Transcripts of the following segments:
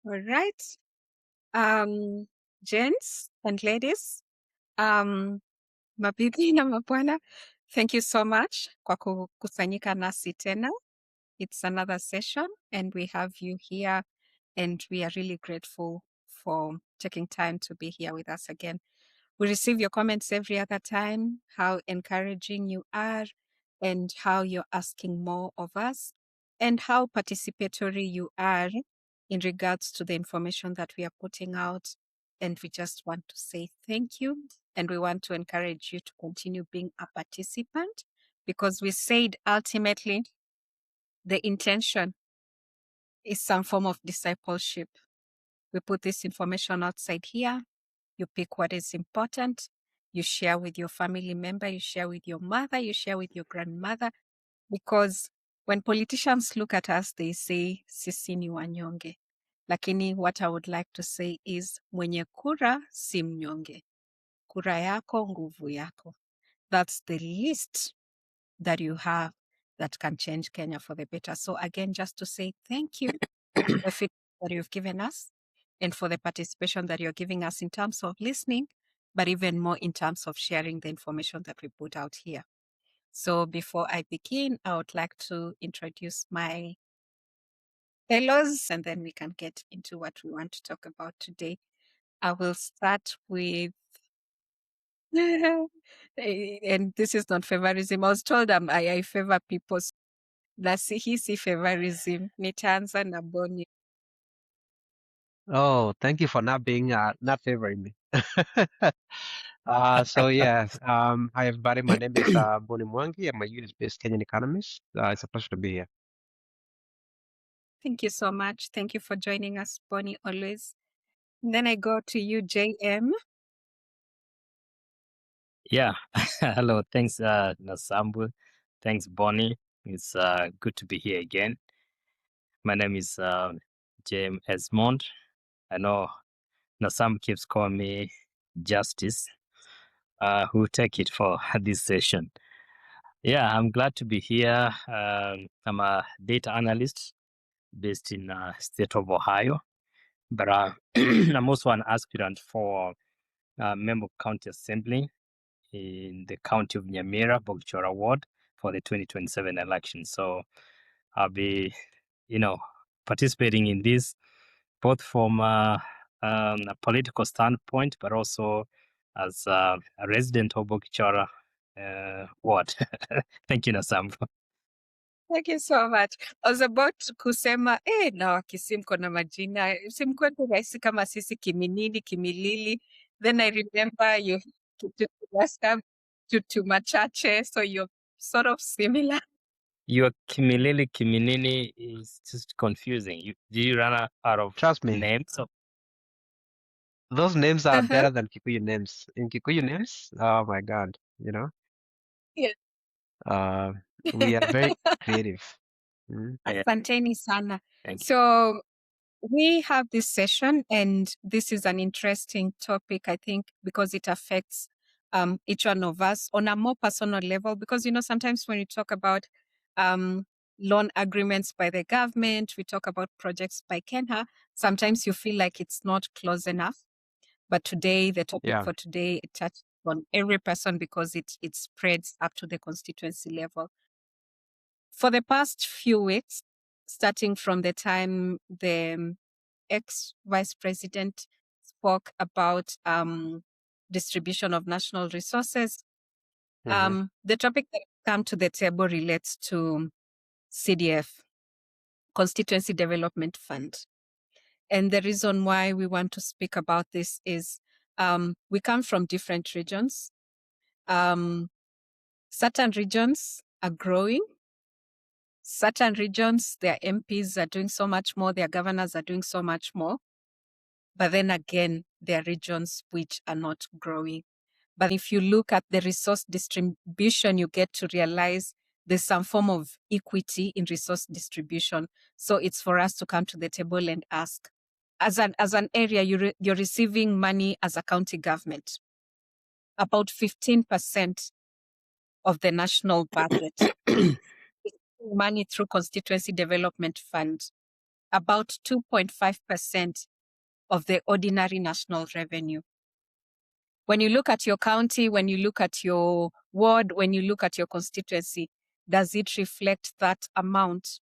All right. Gents and ladies, mabibi na mabwana, thank you so much kwa kukusanyika nasi tena. It's another session and we have you here and we are really grateful for taking time to be here with us again. We receive your comments every other time, how encouraging you are and how you're asking more of us and how participatory you are in regards to the information that we are putting out. And we just want to say thank you. And we want to encourage you to continue being a participant because we said ultimately the intention is some form of discipleship. We put this information outside here. You pick what is important. You share with your family member. You share with your mother. You share with your grandmother. Because when politicians look at us, they say, sisi ni wanyonge. Lakini what I would like to say is, mwenye kura si mnyonge. Kura yako, nguvu yako. That's the least that you have that can change Kenya for the better. So again, just to say thank you for the feedback that you've given us and for the participation that you're giving us in terms of listening, but even more in terms of sharing the information that we put out here. So before I begin, I would like to introduce my fellows and then we can get into what we want to talk about today. I will start with and this is not favorism. I was told I favor people. Na hii si favorism. Nitaanza na Boni. Oh, thank you for not favoring me. Hi everybody. My name is Boni Mwangi. I'm a unit-based Kenyan economist. It's a pleasure to be here. Thank you so much. Thank you for joining us, Boni, always. And then I go to you, JM. Yeah. Hello. Thanks, Nasambu. Thanks, Bonnie. It's good to be here again. My name is James Esmond. I know Nasam keeps calling me Justice. Who take it for this session. Yeah, I'm glad to be here. I'm a data analyst based in state of Ohio, but I'm also an aspirant for member of county assembly in the county of Nyamira, Bogchora Ward for the 2027 election. So I'll be, participating in this both from a political standpoint, but also as a resident of Bogchora Ward. Thank you, Nasam. Thank you so much. I was about kusema, na Wakisii mko na majina. Simkwetu rahisi kama sisi Kiminini, Kimilili. Then I remember you to Machache, so you're sort of similar. Your Kimilili, Kiminini is just confusing. Do you run out of Trust me. names? Those names are better than Kikuyu names. In Kikuyu names, oh my God, Yeah. We are very creative. Asanteni sana. Thank you. So we have this session and this is an interesting topic, I think, because it affects each one of us on a more personal level. Because, sometimes when you talk about loan agreements by the government, we talk about projects by Kenya, sometimes you feel like it's not close enough. But today, the topic for today, it touches on every person because it spreads up to the constituency level. For the past few weeks, starting from the time the ex-vice president spoke about distribution of national resources, the topic that come to the table relates to CDF, Constituency Development Fund. And the reason why we want to speak about this is we come from different regions. Certain regions are growing. Certain regions, their MPs are doing so much more, their governors are doing so much more. But then again, there are regions which are not growing. But if you look at the resource distribution, you get to realize there's some form of equity in resource distribution. So it's for us to come to the table and ask, as an area, you're receiving money as a county government, about 15% of the national budget. Money through Constituency Development Fund. about 2.5% of the ordinary national revenue. When you look at your county, when you look at your ward, when you look at your constituency, does it reflect that amount?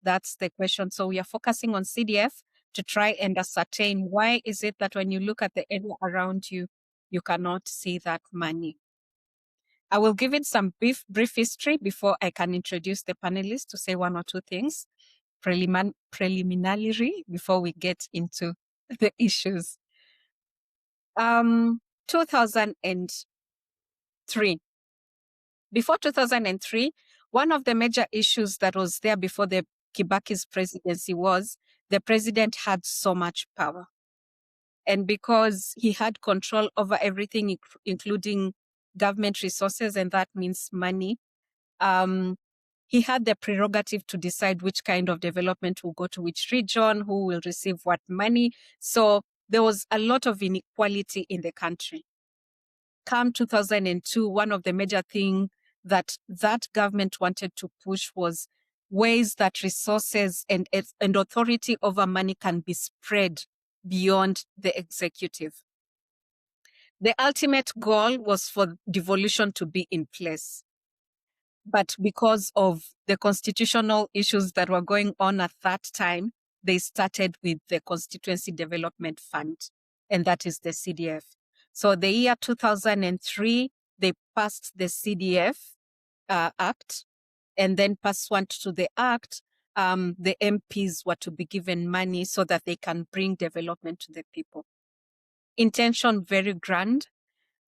That's the question. So we are focusing on CDF to try and ascertain why is it that when you look at the area around you, you cannot see that money. I will give it some brief history before I can introduce the panelists to say one or two things preliminarily before we get into the issues. 2003. Before 2003, one of the major issues that was there before the Kibaki's presidency was the president had so much power. And because he had control over everything, including government resources, and that means money, he had the prerogative to decide which kind of development will go to which region, who will receive what money. So there was a lot of inequality in the country. Come 2002, one of the major things that government wanted to push was ways that resources and authority over money can be spread beyond the executive. The ultimate goal was for devolution to be in place. But because of the constitutional issues that were going on at that time, they started with the Constituency Development Fund, and that is the CDF. So the year 2003, they passed the CDF Act, and then pursuant to the Act, the MPs were to be given money so that they can bring development to the people. Intention very grand,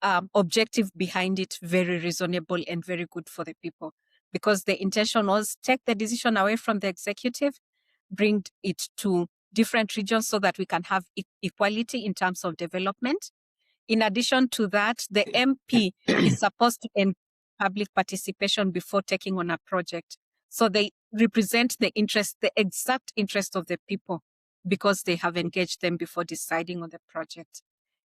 objective behind it very reasonable and very good for the people, because the intention was take the decision away from the executive, bring it to different regions so that we can have equality in terms of development. In addition to that, the MP is supposed to end public participation before taking on a project. So they represent the interest, the exact interest of the people, because they have engaged them before deciding on the project.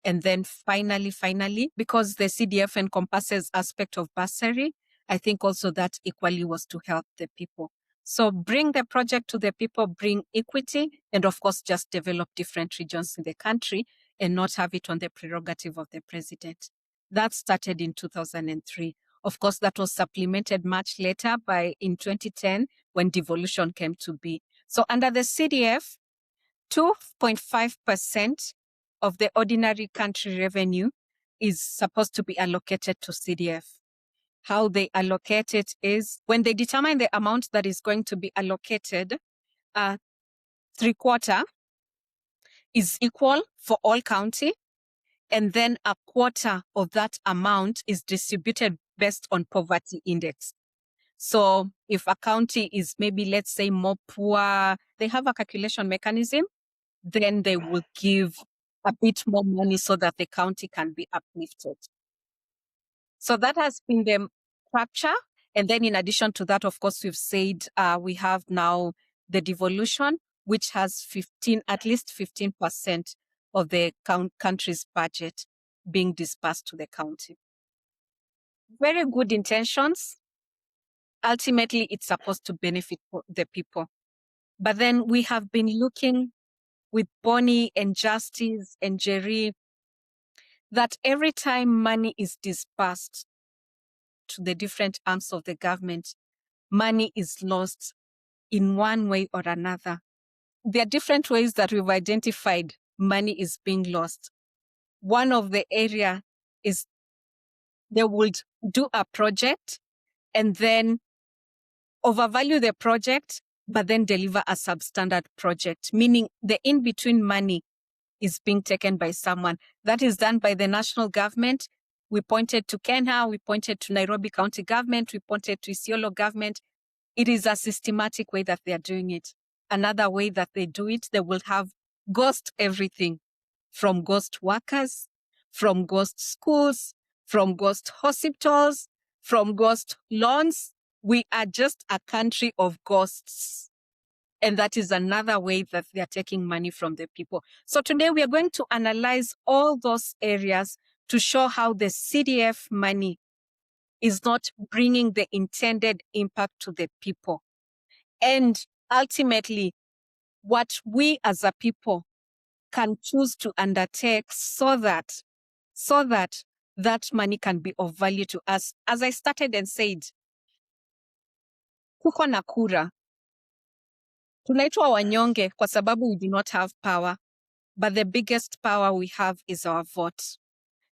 And then finally, because the CDF encompasses aspect of bursary, I think also that equally was to help the people. So bring the project to the people, bring equity, and of course, just develop different regions in the country and not have it on the prerogative of the president. That started in 2003. Of course, that was supplemented much later in 2010 when devolution came to be. So under the CDF, 2.5% of the ordinary country revenue is supposed to be allocated to CDF. How they allocate it is when they determine the amount that is going to be allocated, 3/4 is equal for all county, and then 1/4 of that amount is distributed based on poverty index. So if a county is maybe, let's say, more poor, they have a calculation mechanism, then they will give a bit more money so that the county can be uplifted. So that has been the structure. And then in addition to that, of course, we've said we have now the devolution, which has at least 15% of the country's budget being dispersed to the county. Very good intentions. Ultimately, it's supposed to benefit the people. But then we have been looking with Bonnie and Justice and Jerry that every time money is dispersed to the different arms of the government, money is lost in one way or another. There are different ways that we've identified money is being lost. One of the area is they would do a project and then overvalue the project, but then deliver a substandard project, meaning the in-between money is being taken by someone. That is done by the national government. We pointed to Kenya, we pointed to Nairobi County government, we pointed to Isiolo government. It is a systematic way that they are doing it. Another way that they do it, they will have ghost everything, from ghost workers, from ghost schools, from ghost hospitals, from ghost loans. We are just a country of ghosts. And that is another way that they are taking money from the people. So today we are going to analyze all those areas to show how the CDF money is not bringing the intended impact to the people. And ultimately, what we as a people can choose to undertake so that that money can be of value to us. As I started and said, kuko na kura. Tunaitwa wanyonge kwa sababu we do not have power, but the biggest power we have is our vote.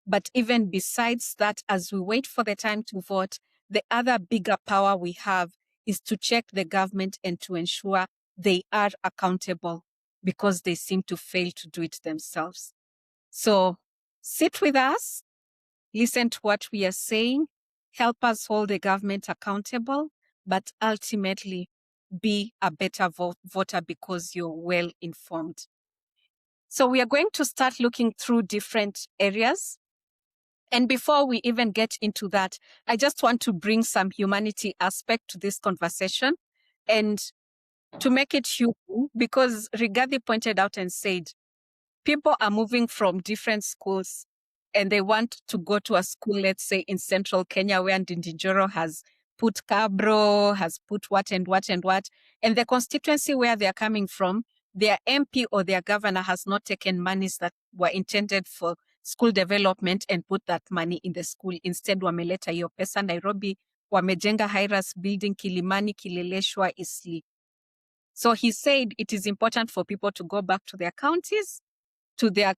But even besides that, as we wait for the time to vote, the other bigger power we have is to check the government and to ensure they are accountable, because they seem to fail to do it themselves. So sit with us, listen to what we are saying, help us hold the government accountable, but ultimately be a better voter because you're well informed. So we are going to start looking through different areas. And before we even get into that, I just want to bring some humanity aspect to this conversation and to make it human, because Rigathi pointed out and said, people are moving from different schools and they want to go to a school, let's say in central Kenya, where Ndinjoro has put Cabro, has put what and what and what. And the constituency where they're coming from, their MP or their governor has not taken monies that were intended for school development and put that money in the school. Instead, wameleta hiyo pesa Nairobi, wamejenga high-rise building Kilimani, Kileleshwa, Isli. So he said it is important for people to go back to their counties, to their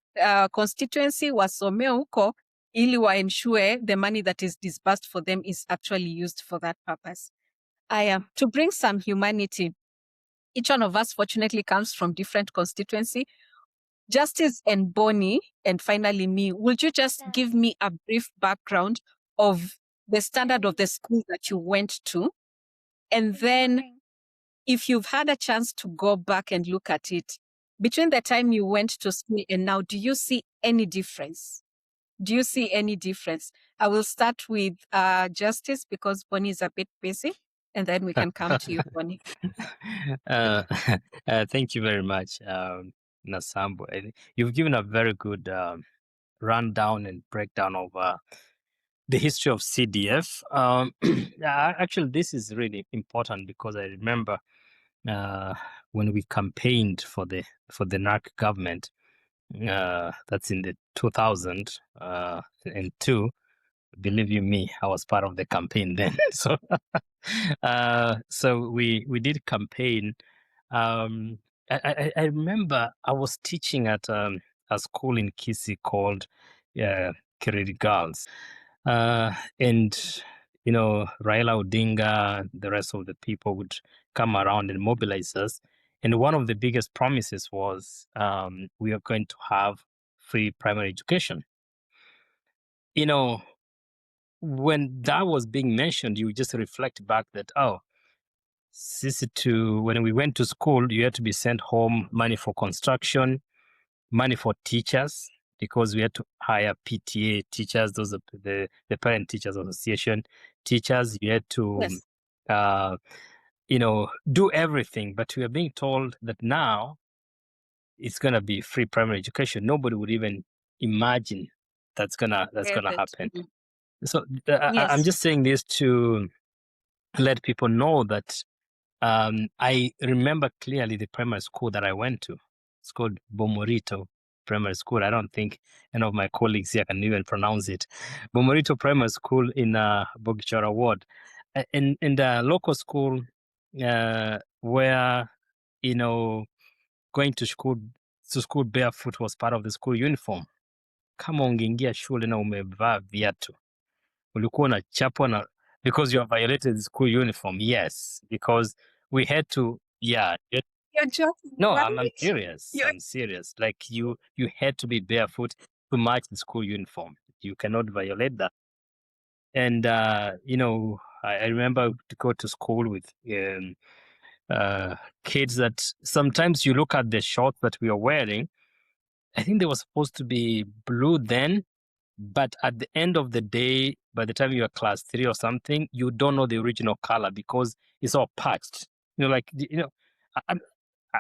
constituency, wasomee huko, ili wa ensure the money that is disbursed for them is actually used for that purpose. To bring some humanity, each one of us fortunately comes from different constituency. Justice and Bonnie, and finally me, would you just give me a brief background of the standard of the school that you went to? And then if you've had a chance to go back and look at it, between the time you went to school and now, do you see any difference? Do you see any difference? I will start with Justice, because Bonnie is a bit busy, and then we can come to you, Bonnie. Thank you very much, Nasambu. You've given a very good rundown and breakdown of the history of CDF. Actually, this is really important because I remember when we campaigned for the NARC government, that's in the 2002. Believe you me, I was part of the campaign then. So, so we did campaign. I remember I was teaching at a school in Kisii called Kiriri Girls, and you know, Raila Odinga, the rest of the people would come around and mobilize us. And one of the biggest promises was we are going to have free primary education. You know, when that was being mentioned, you just reflect back that, oh, when we went to school, you had to be sent home money for construction, money for teachers, because we had to hire PTA teachers, those are the Parent Teachers Association teachers. You had to, Yes. You know, do everything. But we are being told that now it's going to be free primary education. Nobody would even imagine that's gonna happen. So Yes. I'm just saying this to let people know that I remember clearly the primary school that I went to. It's called Bomorito Primary School. I don't think any of my colleagues here can even pronounce it. Bomorito Primary School in Bogichora Ward. In the local school where, you know, going to school barefoot was part of the school uniform. Kama ungeingia shule na umevaa viatu, ulikuwa unachapwa na because you have violated the school uniform. Yes, because we had to. Yeah. You're joking. No, right? I'm serious. I'm serious. Like you had to be barefoot to match the school uniform. You cannot violate that. And you know, I remember to go to school with kids that sometimes you look at the shorts that we are wearing. I think they were supposed to be blue then, but at the end of the day, by the time you are class 3 or something, you don't know the original color because it's all patched. You know, like, you know,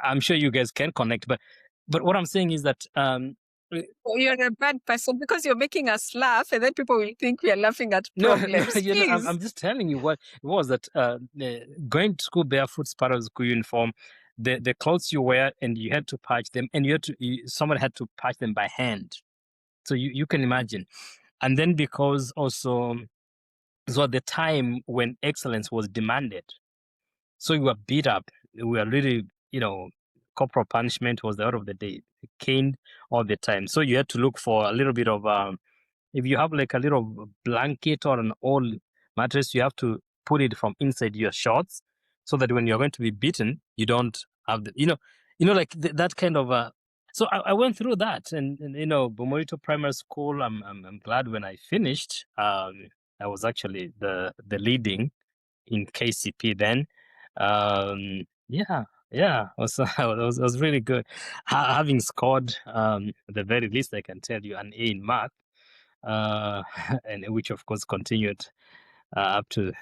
I'm sure you guys can connect, but what I'm saying is that you're a bad person because you're making us laugh, and then people will think we are laughing at problems. No, you know, I'm just telling you what it was that going to school barefoot is part of the school uniform. the clothes you wear, and you had to patch them, and someone had to patch them by hand. So you can imagine. And then because also, so at the time when excellence was demanded, so you were beat up. We were really, corporal punishment was the order of the day, caned all the time. So you had to look for a little bit of, if you have like a little blanket or an old mattress, you have to put it from inside your shorts, so that when you're going to be beaten, you don't have the, like that kind of. So I went through that, and Bomorito Primary School. I'm glad when I finished. I was actually the leading in KCP then. Yeah, it was, it was really good. Having scored, at the very least, I can tell you, an A in math, and which of course continued up to,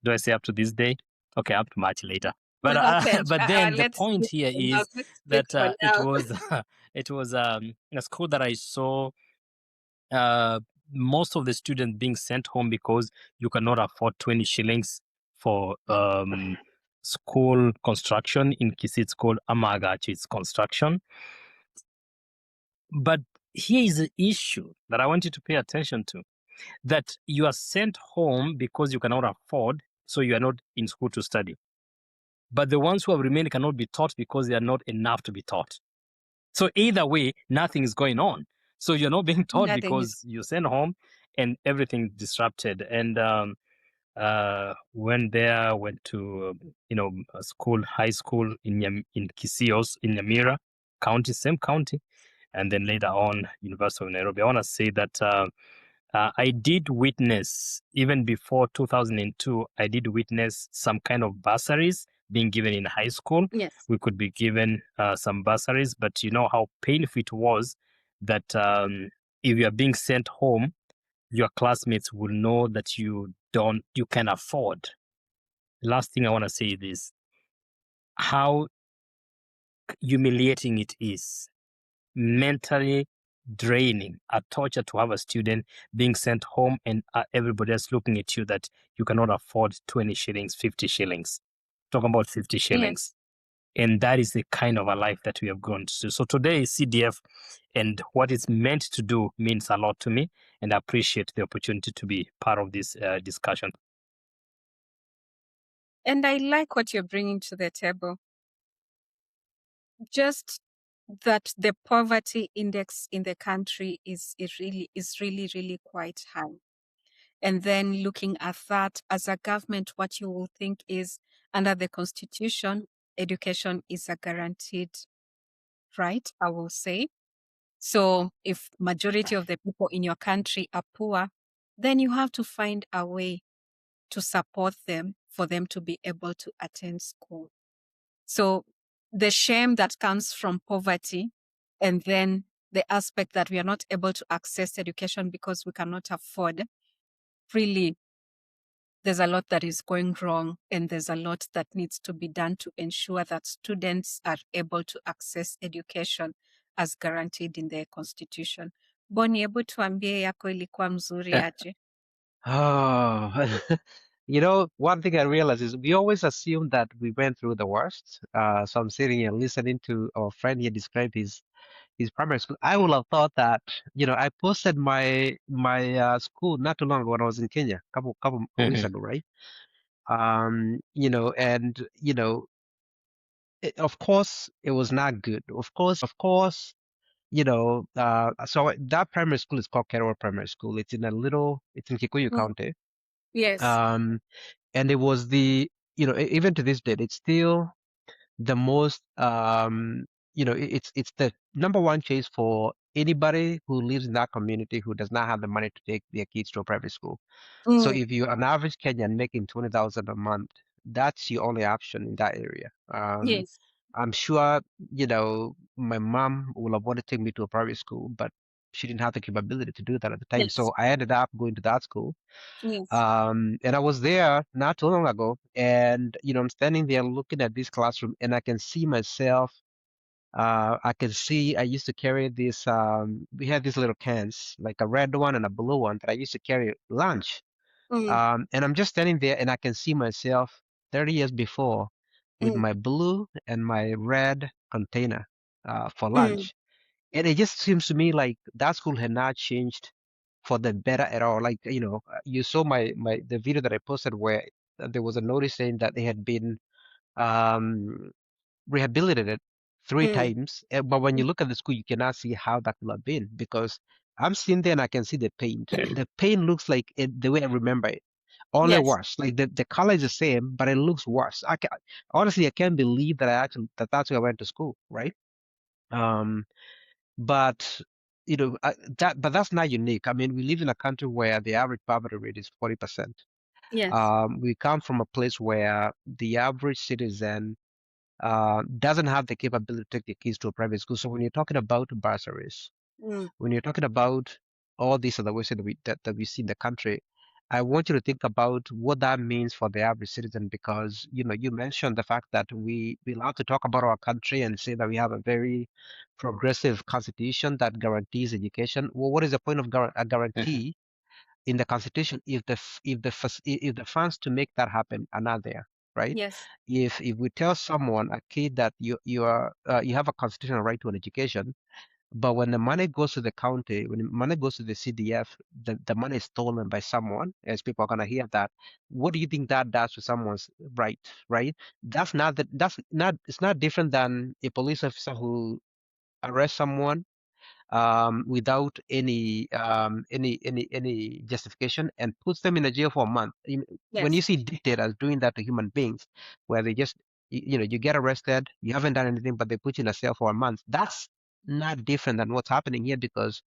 do I say up to this day? Okay, up to much later. But but then the point here is that it was it was a school that I saw most of the students being sent home because you cannot afford 20 shillings for school construction. In Kisii, it's called Amagachi, it's construction. But here is the issue that I want you to pay attention to, that you are sent home because you cannot afford, so you are not in school to study. But the ones who have remained cannot be taught because they are not enough to be taught. So either way, nothing is going on. So you're not being taught because you're sent home and everything disrupted. And went to a school, high school in Kisii, in Nyamira County, same county, and then later on University of Nairobi. I want to say that I did witness, even before 2002, I did witness some kind of bursaries being given in high school. Yes. We could be given some bursaries, but you know how painful it was that if you are being sent home, your classmates will know that you can afford. The last thing I want to say is how humiliating it is, mentally draining, a torture to have a student being sent home and everybody else looking at you that you cannot afford 20 shillings, 50 shillings. Talking about 50 shillings. Yes. And that is the kind of a life that we have gone to. So today, CDF and what it's meant to do means a lot to me, and I appreciate the opportunity to be part of this discussion. And I like what you're bringing to the table. Just that the poverty index in the country is really quite high. And then looking at that as a government, what you will think is, under the Constitution, education is a guaranteed right, I will say. So if majority of the people in your country are poor, then you have to find a way to support them for them to be able to attend school. So the shame that comes from poverty, and then the aspect that we are not able to access education because we cannot afford, really, there's a lot that is going wrong, and there's a lot that needs to be done to ensure that students are able to access education as guaranteed in the Constitution. Boni, hebu tuambie yako ilikuwa mzuri aje? Oh, one thing I realized is we always assume that we went through the worst. So I'm sitting here listening to our friend here describe his primary school. I would have thought that, I posted my school not too long ago when I was in Kenya, couple weeks ago, right? And of course it was not good. Of course, so that primary school is called Kerwa Primary School. It's in Kikuyu County. Yes. And it was even to this date, it's still the most, it's the number one choice for anybody who lives in that community who does not have the money to take their kids to a private school. So if you're an average Kenyan making 20,000 a month, that's your only option in that area. Yes. I'm sure, my mom would have wanted to take me to a private school, but she didn't have the capability to do that at the time. Yes. So I ended up going to that school. Yes. And I was there not too long ago, and I'm standing there looking at this classroom, and I can see myself. I used to carry this. We had these little cans, like a red one and a blue one, that I used to carry lunch. And I'm just standing there, and I can see myself 30 years before, with my blue and my red container for mm, lunch. And it just seems to me like that school had not changed for the better at all. Like, you saw the video that I posted where there was a notice saying that they had been um, rehabilitated three mm, times. But when you look at the school, you cannot see how that could have been because I'm sitting there and I can see the paint. The paint looks like the way I remember it, only yes, worse. Like the color is the same, but it looks worse. Honestly, I can't believe that that's where I went to school, right? Um, but but that's not unique. I mean, we live in a country where the average poverty rate is 40%. yes, We come from a place where the average citizen doesn't have the capability to take the kids to a private school. So when you're talking about bursaries, mm, when you're talking about all these other ways that we see in the country, I want you to think about what that means for the average citizen because you mentioned the fact that we love to talk about our country and say that we have a very progressive constitution that guarantees education. Well, what is the point of a guarantee in the constitution if if the funds to make that happen are not there, right? yes, If we tell someone a kid that you have a constitutional right to an education, but when the money goes to the county, when the money goes to the CDF, the money is stolen by someone, as people are gonna hear that. What do you think that does to someone's right? Right? It's not different than a police officer who arrests someone without any justification and puts them in a jail for a month. When you yes, see dictators doing that to human beings, where they just you get arrested, you haven't done anything, but they put you in a cell for a month. That's not different than what's happening here because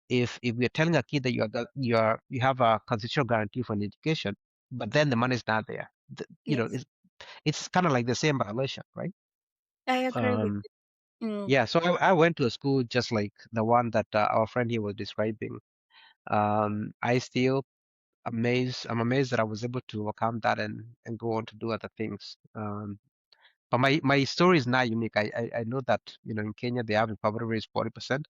if we're telling a kid that you have a constitutional guarantee for an education, but then the money's not there, yes. it's kind of like the same violation, right? I agree with Um, you. Mm, yeah, so I went to a school just like the one that our friend here was describing. I still I'm amazed that I was able to overcome that and go on to do other things. But my story is not unique. I know that, in Kenya, the average poverty rate is 40%.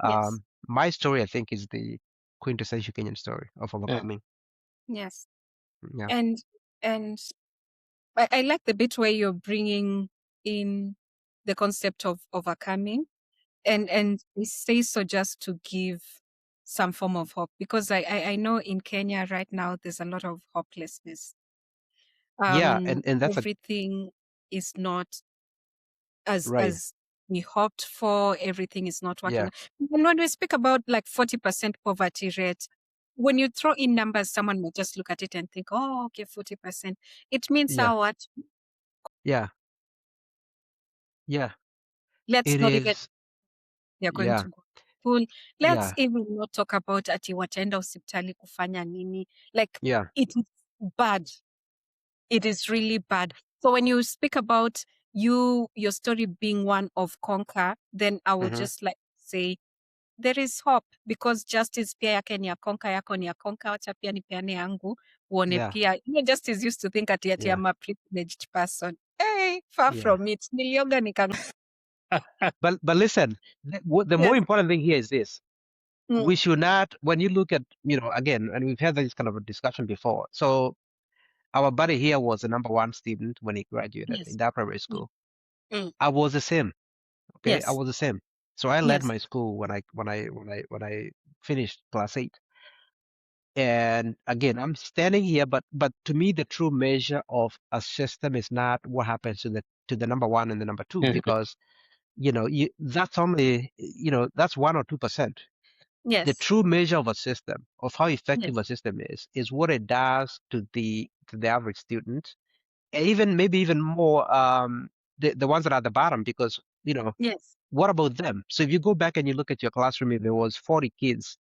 yes, My story, I think, is the quintessential Kenyan story of mm, overcoming. yes. Yeah. And and I like the bit where you're bringing in the concept of overcoming, and it says so just to give some form of hope because I know in Kenya right now there's a lot of hopelessness. Yeah, and that's a Everything is not as right. we hoped for. Everything is not working. Yeah, And when we speak about like 40% poverty rate, when you throw in numbers, someone will just look at it and think, oh, okay, 40%. It means yeah, our what? yeah, yeah. Let's It not even is. they're going Yeah, to go to school. Let's yeah, even not talk about ati wataenda hospitali kufanya nini. Like yeah. it is bad. It is really bad. So when you speak about your story being one of conquer, then I would Hmm. just like say there is hope because justice pia yake ni ya konka, yako ni ya konka, wacha pia nipeane yangu uone Yeah, pia. Justice used to think ati yeah, I'm a privileged person. Hey, far yeah. from it. Nilioga nika. But listen, the more Yes. important thing here is this. Mm, We should not, when you look at, again, and we've had this kind of a discussion before. So our buddy here was the number one student when he graduated in yes. that primary Mm, school. mm, I was the same. Okay, I yes. was the same. So I led Yes. my school when I finished class 8. And again, I'm standing here, but to me, the true measure of a system is not what happens to the number one and the number two, mm, because that's only that's 1 or 2%. The Yes. true measure of a system, of how effective Yes. a system is what it does to the average student, and even maybe even more the ones that are at the bottom, because Yes. what about them? So if you go back and you look at your classroom, if there was 40 kids,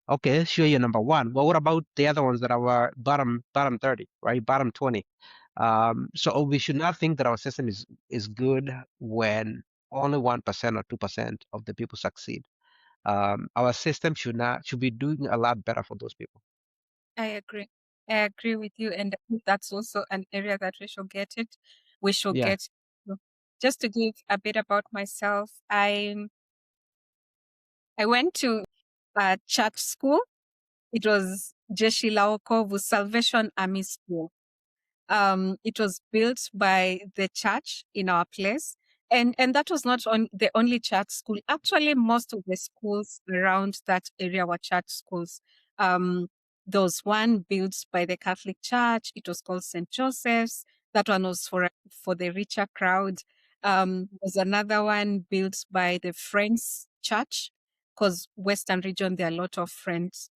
okay, sure, you're number one. But what about the other ones that are bottom 30, right? Bottom 20. So we should not think that our system is good when only 1% or 2% of the people succeed. Our system should be doing a lot better for those people. I agree. I agree with you. And I think that's also an area that we should get it. We should Yeah. get to. Just to give a bit about myself, I went to a church school. It was Jeshi la Wokovu Salvation Army School. It was built by the church in our place. And that was not the only church school. Actually, most of the schools around that area were church schools. There was one built by the Catholic Church. It was called St. Joseph's. That one was for the richer crowd. Was another one built by the Friends Church, because Western region, there are a lot of Friends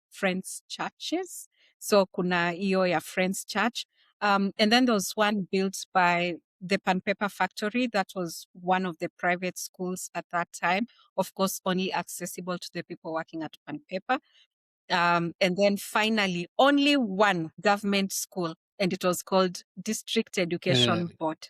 churches. So kuna hiyo ya Friends Church. And then there was one built by the Pan Paper Factory. That was one of the private schools at that time. Of course, only accessible to the people working at Pan Paper. And then finally, only one government school, and it was called District Education Board.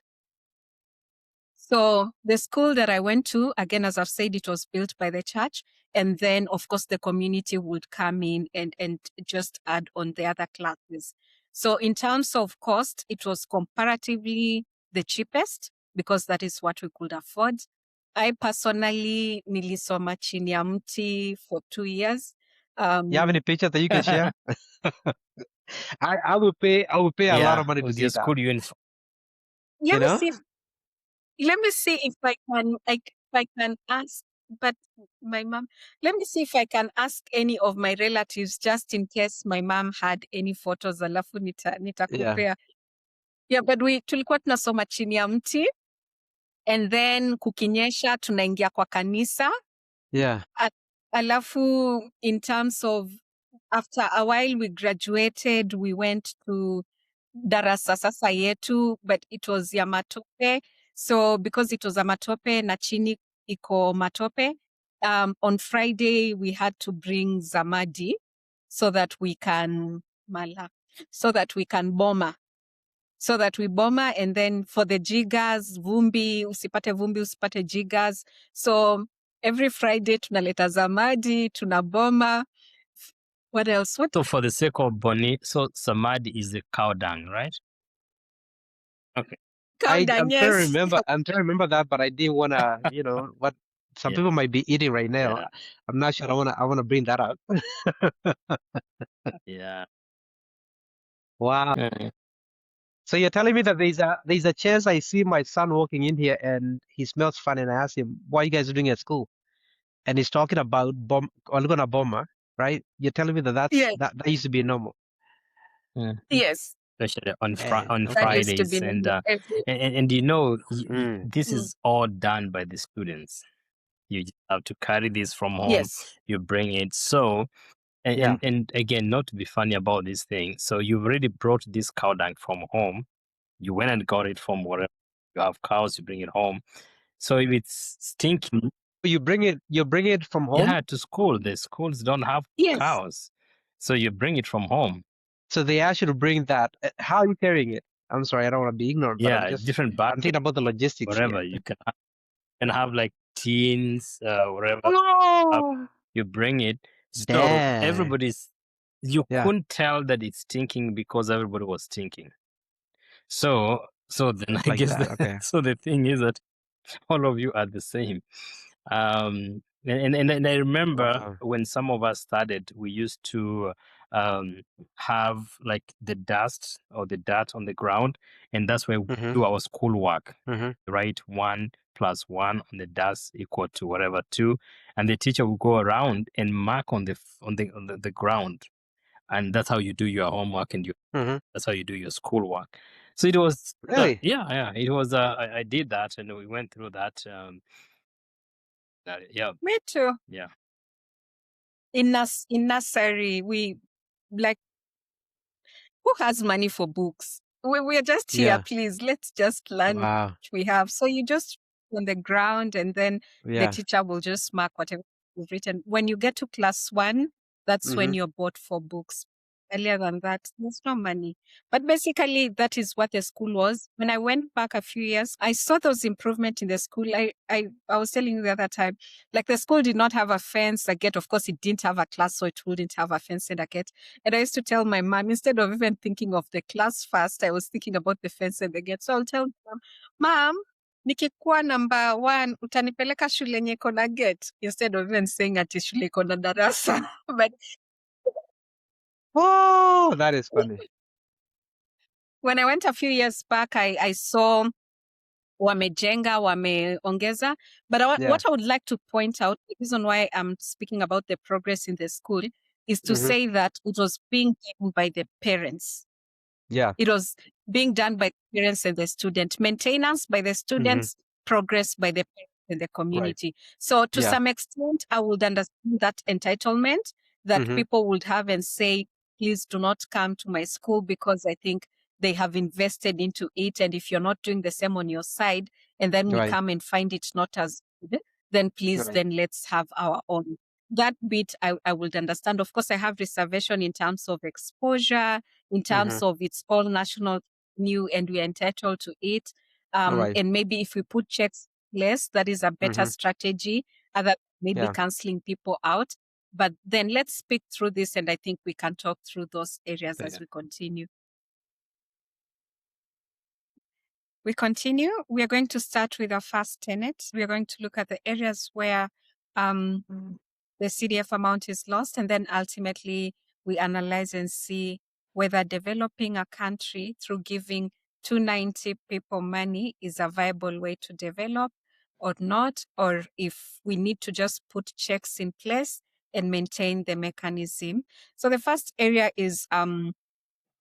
So the school that I went to, again, as I've said, it was built by the church. And then, of course, the community would come in and just add on the other classes. So in terms of cost, it was comparatively the cheapest because that is what we could afford. I personally nilisoma chini ya mti for 2 years. You have any pictures that you can share? I will pay a lot of money to with see your that. school uniform. Let me see if I can ask, but my mom, let me see if I can ask any of my relatives just in case my mom had any photos, alafu nitakupea. Yeah, but tulikuwa tunasoma chini ya mti, and then kukinyesha tunaingia kwa kanisa. Yeah. Alafu in terms of, after a while we graduated, we went to darasa sasa yetu, but it was ya matope. So because it was a matope na chini iko matope, on Friday we had to bring zamadi so that we can boma. So that we boma, and then for the jigas, vumbi, usipate jigas. So every Friday tunaleta zamadi, tunaboma. What else? So for the sake of Bonnie, so samadi is the cow dung, right? Okay. Cow dung, yes. I'm trying to remember that, but I didn't want to, what some people might be eating right now. Yeah. I'm not sure. I want to bring that up. Yeah. Wow. So you're telling me that there's a chance I see my son walking in here and he smells fun, and I ask him, "What are you guys doing at school?" And he's talking about bomber, right? You're telling me that that used to be normal. Yes. Especially on Okay. Fridays, and Mm. this is all done by the students. You just have to carry this from home. Yes. You bring it. So, and again, not to be funny about this thing. So you've already brought this cow dung from home. You went and got it from wherever you have cows. You bring it home. So if it's stinking, you bring it from home. Yeah, to school. The schools don't have cows, so you bring it from home. So they ask you to bring that. How are you carrying it? I'm sorry, I don't want to be ignorant. Yeah, but I'm just different bags. I'm thinking about the logistics. Wherever here. you can have like teens, wherever. Oh, you bring it. So dang. you couldn't tell that it's stinking because everybody was stinking. So then I Like guess that. Okay. so the thing is that all of you are the same. And I remember when some of us started, we used to have like the dust or the dirt on the ground, and that's where we do our school work. Write 1 + 1 on the dust equal to whatever 2, and the teacher will go around and mark on the ground, and that's how you do your homework, and that's how you do your school work. So it was really it was I did that, and we went through that. Yeah. Me too. Yeah. In nursery, we like, who has money for books? We're just here, please. Let's just learn what we have. So you just on the ground, and then the teacher will just mark whatever you've written. When you get to class 1, that's when you're bought for books. Earlier than that, there's no money. But basically, that is what the school was. When I went back a few years, I saw those improvement in the school. I was telling you the other time, like the school did not have a fence, a gate. Of course, it didn't have a class, so it wouldn't have a fence and a gate. And I used to tell my mom, instead of even thinking of the class first, I was thinking about the fence and the gate. So I'll tell mom, nikikuwa number 1, utanipeleka shule yenye iko na gate, instead of even saying ati shule iko na darasa. But oh, that is funny. when I went a few years back, I saw wamejenga, wameongeza. But Yeah. what I would like to point out, the reason why I'm speaking about the progress in the school is to Mm-hmm. say that it was being done by the parents. Yeah. It was being done by the parents and the student. Maintenance by the students, progress by the parents and the community. So to Yeah. some extent, I would understand that entitlement that Mm-hmm. people would have and say, please do not come to my school because I think they have invested into it. And if you're not doing the same on your side, and then we Right. come and find it not as good, then please, Right. then let's have our own. That bit I would understand. Of course, I have reservation in terms of exposure, in terms of it's all national new and we are entitled to it. All right. And maybe if we put checks less, that is a better strategy, other maybe Yeah. canceling people out. But then let's speak through this, and I think we can talk through those areas as Yeah. we continue. We continue. We are going to start with our first tenet. We are going to look at the areas where the CDF amount is lost, and then ultimately we analyze and see whether developing a country through giving 290 people money is a viable way to develop or not, or if we need to just put checks in place and maintain the mechanism. So the first area is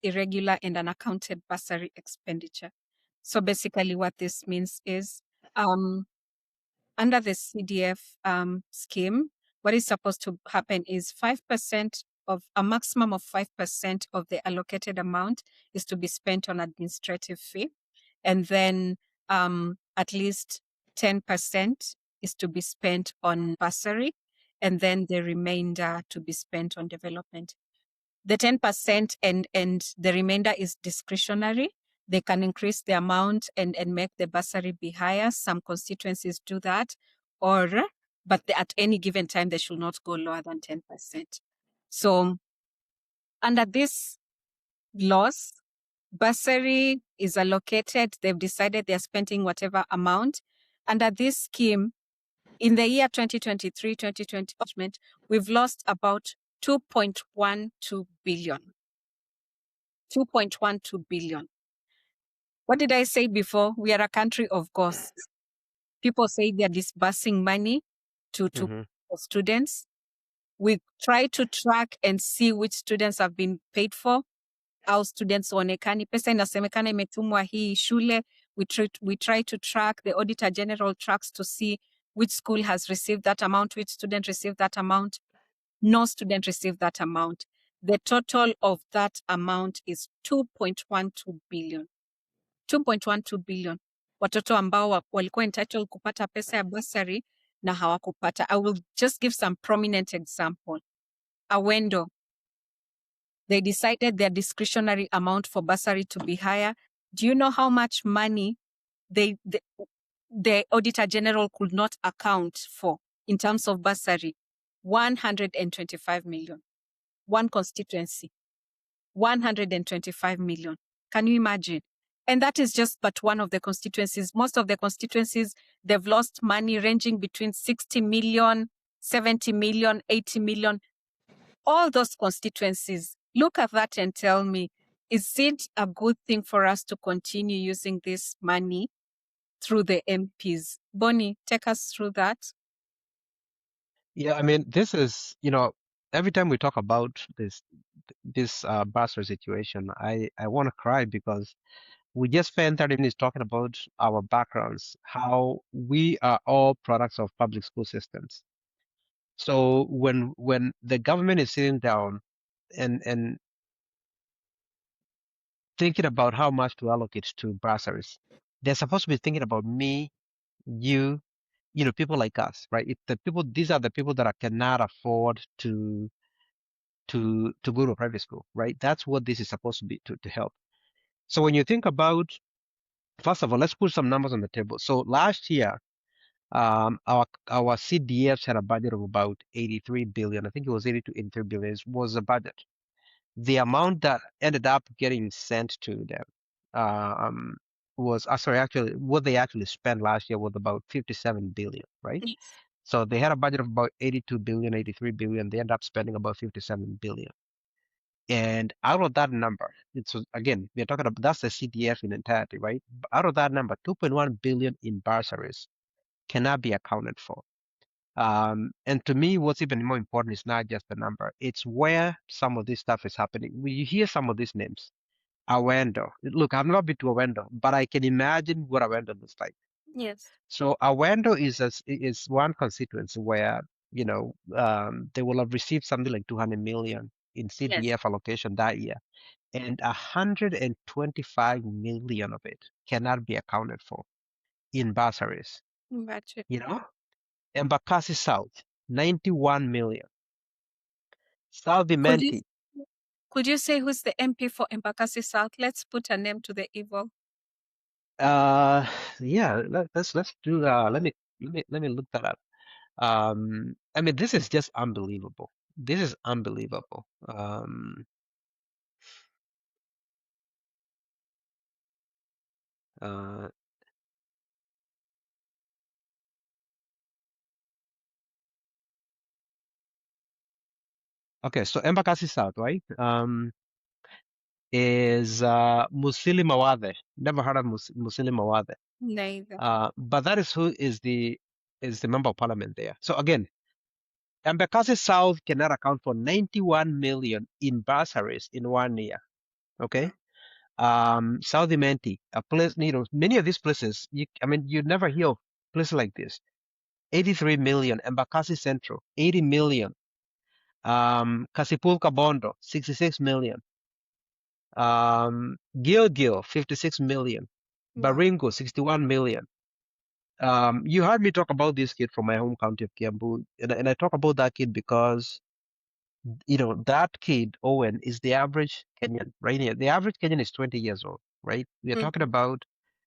irregular and unaccounted bursary expenditure. So basically what this means is under the CDF scheme, what is supposed to happen is 5% of a maximum of 5% of the allocated amount is to be spent on administrative fee. And then at least 10% is to be spent on bursary. And then the remainder to be spent on development. The 10% and the remainder is discretionary. They can increase the amount and make the bursary be higher. Some constituencies do that, but at any given time, they should not go lower than 10%. So under this laws, bursary is allocated. They've decided they're spending whatever amount. Under this scheme, in the year 2023-2020, we've lost about 2.12 billion. 2.12 billion. What did I say before? We are a country of ghosts. People say they're disbursing money to students. We try to track and see which students have been paid for. Our students onekani. Pesa inasemekana imetumwa hii shule. We try to track, the Auditor General tracks to see which school has received that amount, which student received that amount. No student received that amount. The total of that amount is 2.12 billion. 2.12 billion. Watoto ambao walikuwa entitled kupata pesa ya bursary na hawakupata. I will just give some prominent example. Awendo, they decided their discretionary amount for bursary to be higher. Do you know how much money the Auditor General could not account for in terms of bursary? 125 million. One constituency. 125 million. Can you imagine? And that is just but one of the constituencies. Most of the constituencies, they've lost money ranging between 60 million, 70 million, 80 million. All those constituencies, look at that and tell me, is it a good thing for us to continue using this money through the MPs? Bonnie, take us through that. Yeah, I mean, this is, every time we talk about this bursary situation, I want to cry because we just spent 30 minutes talking about our backgrounds, how we are all products of public school systems. So when the government is sitting down and thinking about how much to allocate to bursaries, they're supposed to be thinking about me, you, people like us, right? These are the people that cannot afford to go to a private school, right? That's what this is supposed to be to help. So when you think about, first of all, let's put some numbers on the table. So last year, our CDFs had a budget of about 83 billion. I think it was 80 to 83 billion was the budget. The amount that ended up getting sent to them was sorry, actually, what they actually spent last year was about 57 billion, right? So they had a budget of about 82 billion, 83 billion. They end up spending about 57 billion. And out of that number, it's again, we're talking about that's the CDF in entirety, right? Out of that number, 2.1 billion in bursaries cannot be accounted for. And to me, what's even more important is not just the number; it's where some of this stuff is happening. When you hear some of these names, Awendo. Look, I've never been to Awendo, but I can imagine what Awendo looks like. Yes. So Awendo is one constituency where they will have received something like 200 million in Yes. CDF allocation that year, and 125 million of it cannot be accounted for in bursaries. Imagine. You know, Embakasi South, 91 million. South Could you Imenti, could you say who's the MP for Embakasi South? Let's put a name to the evil. uh, yeah, let's do let me look that up. I mean, this is just unbelievable. This is unbelievable. Uh, okay, so Embakasi South, right? Is Musili Mawathe. Never heard of Musili Mawathe. Neither. But that is who is the member of parliament there. So again, Embakasi South cannot account for 91 million in bursaries in 1 year. Okay. South Imenti, a place, many of these places, I mean, you never hear of places like this. 83 million. Embakasi Central, 80 million. Kasipul Kabondo, 66 million. Gilgil, 56 million. Wow. Baringo, 61 million. You heard me talk about this kid from my home county of Kiambu, and I talk about that kid because, that kid, Owen, is the average Kenyan, right here. The average Kenyan is 20 years old, right? We are talking Mm-hmm. about,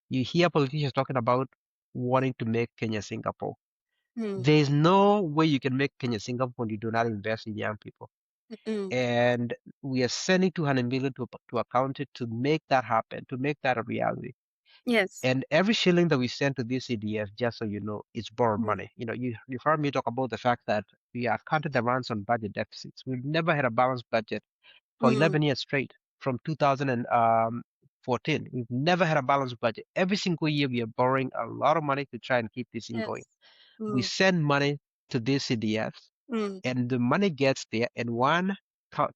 you hear politicians talking about wanting to make Kenya Singapore. Mm. There is no way you can make Kenya Singapore when you do not invest in young people. Mm. And we are sending 200 million to account it to make that happen, to make that a reality. Yes. And every shilling that we send to this CDF, just so you know, it's borrowed Mm. money. You've heard me talk about the fact that we have counted the runs on budget deficits. We've never had a balanced budget for Mm. 11 years straight from 2014. We've never had a balanced budget. Every single year, we are borrowing a lot of money to try and keep this thing going. Yes. We Mm. send money to these CDFs, Mm. and the money gets there, and one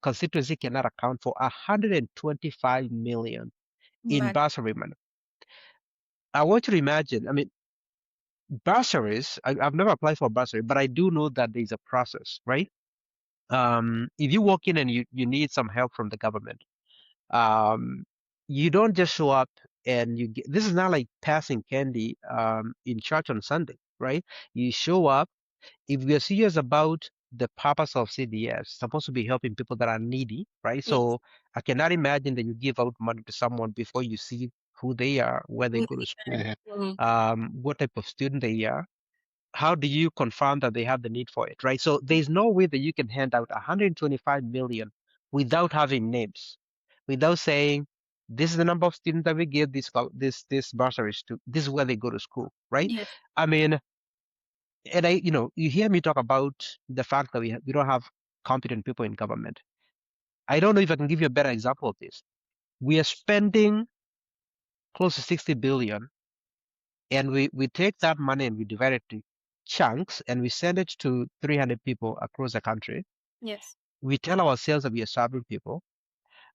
constituency cannot account for 125 million in Imagine. bursary money. I want you to imagine, I mean, bursaries, I've never applied for a bursary, but I do know that there's a process, right? If you walk in and you need some help from the government, um, you don't just show up and this is not like passing candy in church on Sunday, right? You show up. If we are serious about the purpose of CDS, it's supposed to be helping people that are needy, right? Yes. So I cannot imagine that you give out money to someone before you see who they are, where they Mm. go to school, Mm. what type of student they are. How do you confirm that they have the need for it, right? So there's no way that you can hand out 125 million without having names, without saying this is the number of students that we give this bursaries to. This is where they go to school, right? Yes. I mean, and you hear me talk about the fact that we don't have competent people in government. I don't know if I can give you a better example of this. We are spending close to 60 billion, and we take that money and we divide it to chunks and we send it to 300 people across the country. Yes. We tell ourselves that we are serving people.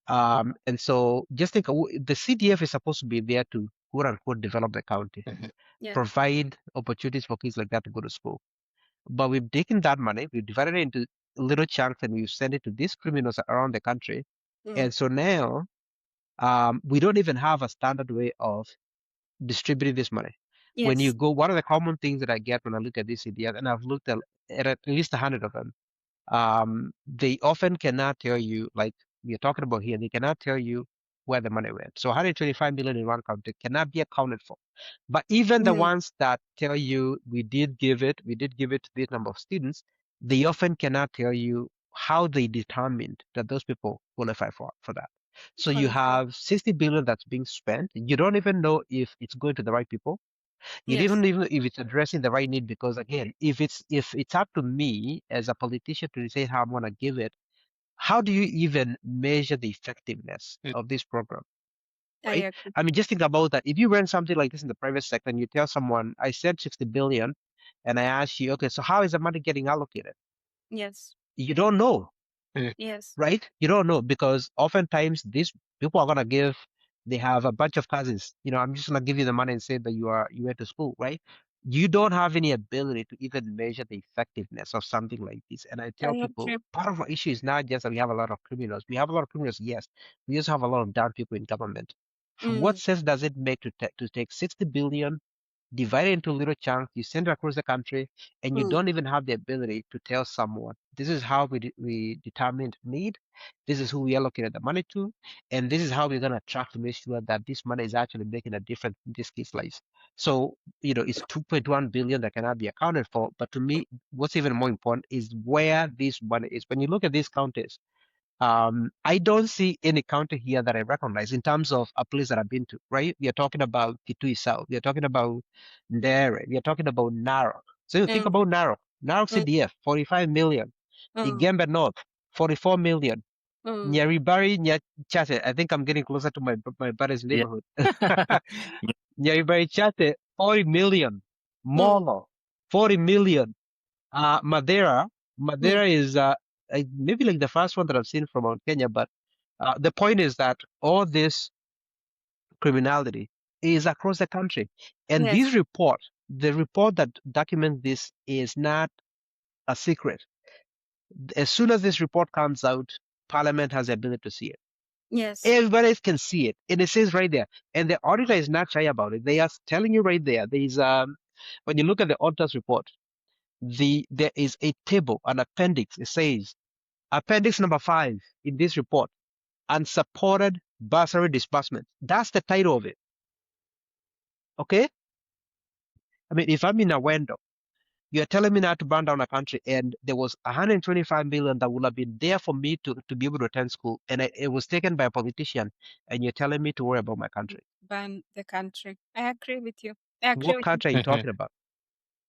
And so just think the CDF is supposed to be there to quote unquote develop the county, Yeah. provide opportunities for kids like that to go to school. But we've taken that money, we've divided it into little chunks, and we've sent it to these criminals around the country. Mm. And so now we don't even have a standard way of distributing this money. When you Yes. go, one of the common things that I get when I look at this CDF, and I've looked at least 100 of them, they often cannot tell you, like we're talking about here, they cannot tell you where the money went. So 125 million in one country cannot be accounted for. But even the Mm. ones that tell you we did give it to this number of students, they often cannot tell you how they determined that those people qualify for that. So you Confirm. have 60 billion that's being spent. You don't even know if it's going to the right people. You don't Yes. even if it's addressing the right need, because again, if it's up to me as a politician to say how I'm gonna give it, how do you even measure the effectiveness of this program? I Right? agree. I mean, just think about that. If you run something like this in the private sector and you tell someone, I said 60 billion, and I ask you, okay, so how is the money getting allocated? Yes. You don't know, Yes. right? You don't know because oftentimes these people are gonna give, they have a bunch of cousins. I'm just gonna give you the money and say that you went to school, right? You don't have any ability to even measure the effectiveness of something like this. And I I tell people, agree. part of our issue is not just that we have a lot of criminals. We have a lot of criminals, yes. We also have a lot of dumb people in government. What Mm. sense does it make to take 60 billion, divide it into little chunks, you send it across the country, and you Mm. don't even have the ability to tell someone, this is how we determined need, this is who we allocated the money to, and this is how we're going to track to make sure that this money is actually making a difference in this case lives. So, it's 2.1 billion that cannot be accounted for. But to me, what's even more important is where this money is. When you look at these counties, I don't see any county here that I recognize in terms of a place that I've been to, right? We are talking about Kitui South. We are talking about Ndere. We are talking about Narok. So you think Mm. about Narok. Narok Mm. CDF, 45 million. Mm. Igembe North, 44 million. Mm. Nyaribari, Nyachate. I think I'm getting closer to my brother's Yeah. neighborhood. Nyaribari Chate, 40 million. Mm. Molo, 40 million. Madeira. Mm. Madeira is maybe like the first one that I've seen from Mount Kenya, but the point is that all this criminality is across the country. And Yes. the report that documents this is not a secret. As soon as this report comes out, Parliament has the ability to see it. Yes. Everybody can see it. And it says right there. And the auditor is not shy about it. They are telling you right there. When you look at the auditor's report, there is a table, an appendix. It says, Appendix number 5 in this report, unsupported bursary disbursement. That's the title of it. Okay? I mean, if I'm in Awendo, you're telling me not to burn down a country, and there was 125 million that would have been there for me to be able to attend school, and it was taken by a politician, and you're telling me to worry about my country. Ban the country. I agree with you. I agree What with you. country are you talking about?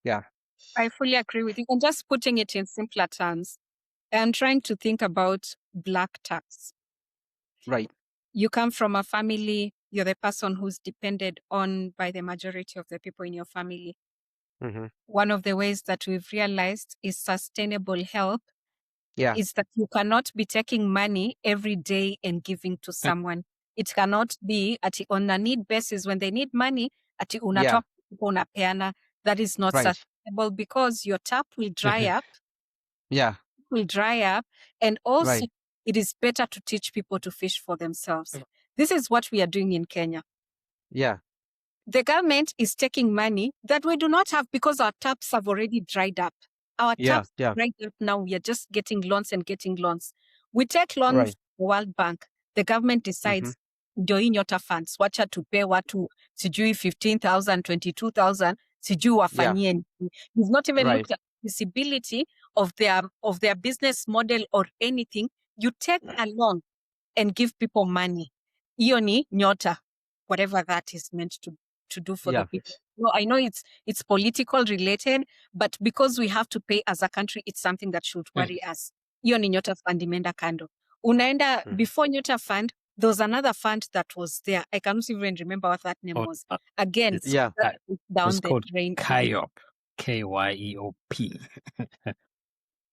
Yeah, I fully agree with you. And just putting it in simpler terms, I'm trying to think about black tax. right. You come from a family, you're the person who's depended on by the majority of the people in your family. Mm-hmm. One of the ways that we've realized is sustainable help Yeah, is that you cannot be taking money every day and giving to someone. It cannot be on a need basis. When they need money, yeah, unatoa unapeana. That is not right. sustainable because your tap will dry up, Yeah, and also right. it is better to teach people to fish for themselves. This is what we are doing in Kenya. Yeah, The government is taking money that we do not have because our taps have already dried up. Our yeah, taps yeah, right up now, we are just getting loans and getting loans. We take loans right. from World Bank. The government Mm-hmm. decides, ndio hii nyota funds, wacha tupe watu sijui 15,000, 22,000, sijui Yeah, wafanyie nini. You've not even right. looked at the feasibility of their business model or anything. You take a loan and give people money. Hiyo ni nyota, whatever that is meant to do for the Yeah, people. No, I know it's political related, but because we have to pay as a country, it's something that should worry us. Hiyo ni nyota fund imeenda kando. Unaenda before nyota fund, there was another fund that was there. I cannot even remember what that name was. Again, yeah, that is down It's the called drain. KYOP. KYEOP.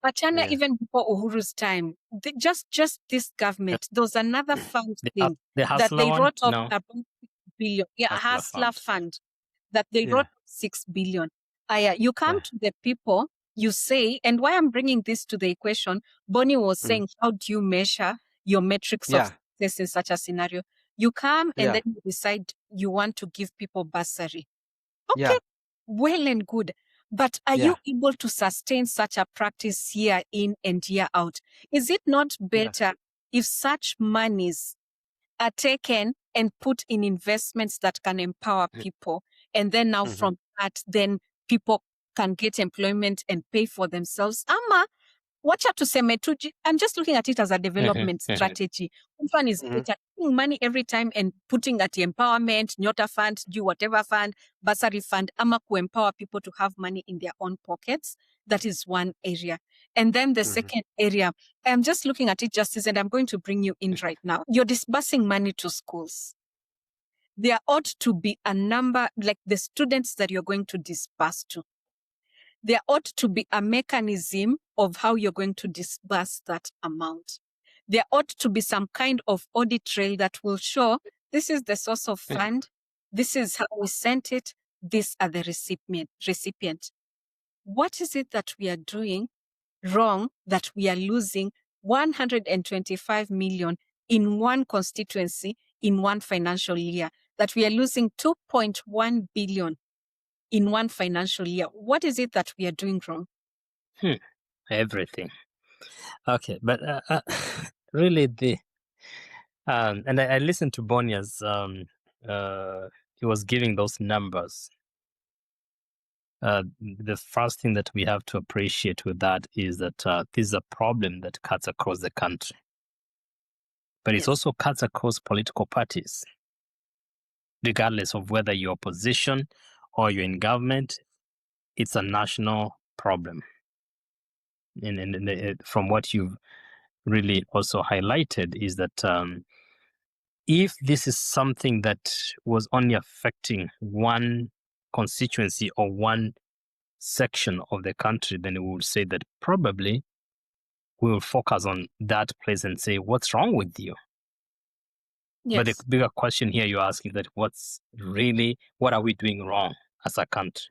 Pachana, yeah, even before Uhuru's time, just this government, there was another fund The that Hustler they one? wrote off No, about 6 billion. Yeah, Hustler Hustler Fund. fund that they yeah, wrote 6 billion. You come yeah. to the people, you say, and why I'm bringing this to the equation, Bonnie was Mm. saying, how do you measure your metrics of Yeah, success in such a scenario? You come and yeah, then you decide you want to give people bursary. Okay, yeah, well and good. But are yeah, you able to sustain such a practice year in and year out? Is it not yeah. better if such monies are taken and put in investments that can empower people? And then now Mm-hmm. from that, then people can get employment and pay for themselves. Ama, wacha tuseme tu, I'm just looking at it as a development strategy. Which one is Mm-hmm. better? Taking money every time and putting at the empowerment, Nyota fund, do whatever fund, bursary fund, ama empower people to have money in their own pockets. That is one area. And then the Mhm. second area, I'm just looking at it, Justice, and I'm going to bring you in right now. You're disbursing money to schools. There ought to be a number, like the students that you're going to disburse to. There ought to be a mechanism of how you're going to disburse that amount. There ought to be some kind of audit trail that will show this is the source of fund, this is how we sent it, these are the recipient. What is it that we are doing wrong that we are losing 125 million in one constituency in one financial year, that we are losing 2.1 billion in one financial year? What is it that we are doing wrong? Everything. Okay, but really and I listened to Bonia's he was giving those numbers. The first thing that we have to appreciate with that is that this is a problem that cuts across the country, but it Yes. also cuts across political parties, regardless of whether you're opposition or you're in government. It's a national problem. And from what you've really also highlighted is that if this is something that was only affecting one constituency or one section of the country, then we would say that probably we will focus on that place and say, what's wrong with you? Yes. But the bigger question here you're asking that what are we doing wrong as a country?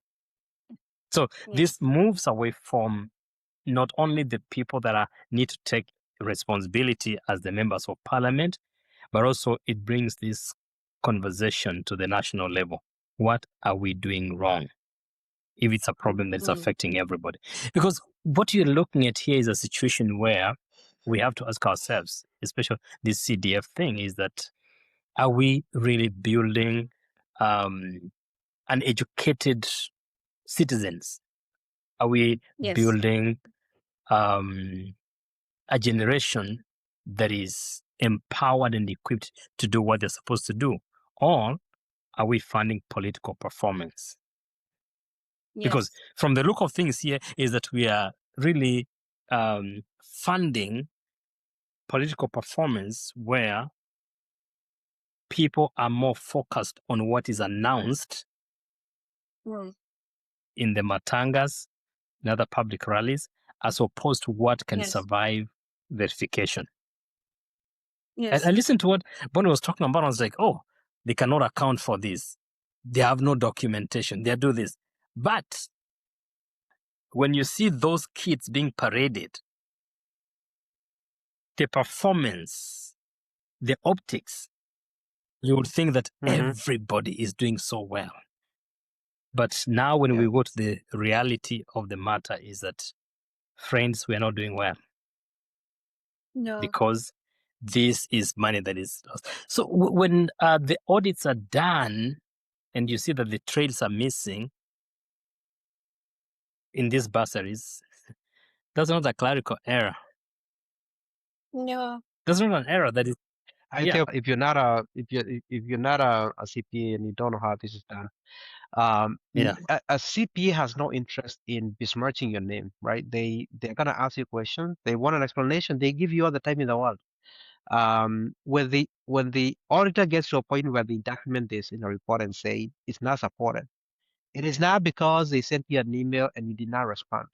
So this moves away from not only the people that need to take responsibility as the members of parliament, but also it brings this conversation to the national level. What are we doing wrong? If it's a problem that's affecting everybody. Because what you're looking at here is a situation where we have to ask ourselves, especially this CDF thing, is that are we really building an educated citizens? Are we building a generation that is empowered and equipped to do what they're supposed to do? Or are we funding political performance? Because from the look of things here is that we are really funding political performance where people are more focused on what is announced in the matangas and other public rallies, as opposed to what can survive verification. I listened to what Bonnie was talking about. I was like, oh, they cannot account for this. They have no documentation. They do this. But when you see those kids being paraded, the performance, the optics, you would think that everybody is doing so well. But now when we go to the reality of the matter is that, friends, we are not doing well. No. Because this is money that is lost. So when the audits are done and you see that the trails are missing in these bursaries, that's not a clerical error. No. That's not an error. That is, I think if you're not a CPA and you don't know how this is done, a CPA has no interest in besmirching your name, right? They're gonna ask you a question. They want an explanation. They give you all the time in the world. When the auditor gets to a point where they document this in a report and say it's not supported, it is not because they sent you an email and you did not respond.